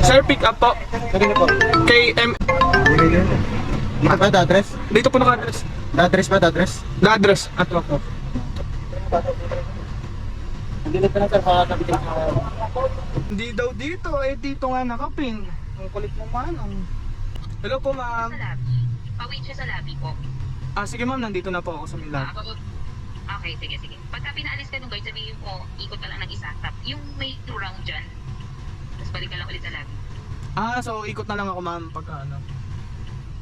Sir, pick up po. Kanina po. KM. Dito pa, the-address? Dito po naka-address. The-address pa, the-address? The-address. At po. Hindi na sir, makakabitin sa... Hindi daw dito. Eh, dito nga nakapin. Ang kulit mo manong. Hello po, ma'am. Sa lobby. Pawait siya sa lobby po. Sige ma'am, nandito na po ako sa Milan. Okay, sige. Pagka pinaalis ka nung guard, sabihin mo, ikot ka lang ng isa. Yung may 2 round dyan. Tapos balik ka lang ulit sa lobby. So ikot na lang ako ma'am pagka ano.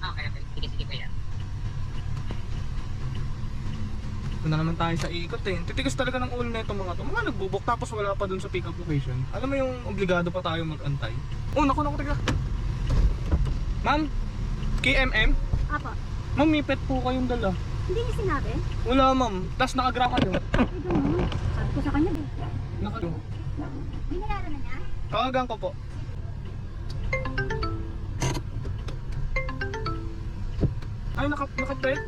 Okay. Sige po yan. Ito na naman tayo sa ikot eh. Titigas talaga ng ulo na itong mga to. Mga nagbubok tapos wala pa dun sa pick up location. Alam mo yung obligado pa tayo mag-antay. Oh, naku, tiga. Ma'am, KMM? Apa, Ma'am, may pet po kayong dala. hindi niya sinabi? Wala ma'am. Tapos nakagra kayo. Ay, ganun. Sabi ko sa kanya, Nakalo. binayaran na niya? Tawagan ko po. Ay, naka-pet?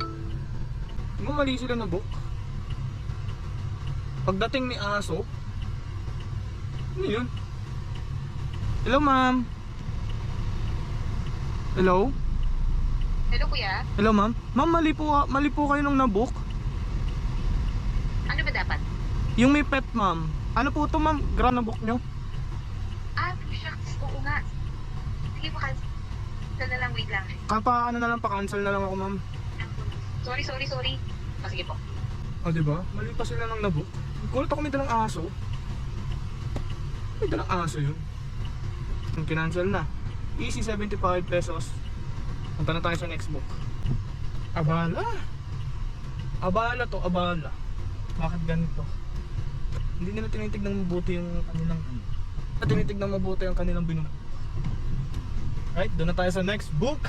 Ma'am, mali sila na book. Pagdating ni aso. Ano yun? Hello ma'am. Hello? Hello kuya, Hello ma'am. Ma'am, mali po kayo nung nabook. ano ba dapat? Yung may pet ma'am. Ano po to ma'am? Gra na book nyo? Shucks, oo nga. Sige po, cancel na lang, wait lang. Kapa ano na lang, pa-cancel na lang ako ma'am. Sorry. Sige po. O diba? Mali pa sila nang nabook. Gulat ako may dalang aso. May dalang aso yun. Kinancel na. Easy 75 pesos. Punta na tayo sa next book. Abala. Abala to, abala. Bakit ganito? Hindi nila tinitignan mabuti yung kanilang tinitignan mabuti yung kanilang binunod. Right, doon na tayo sa next book.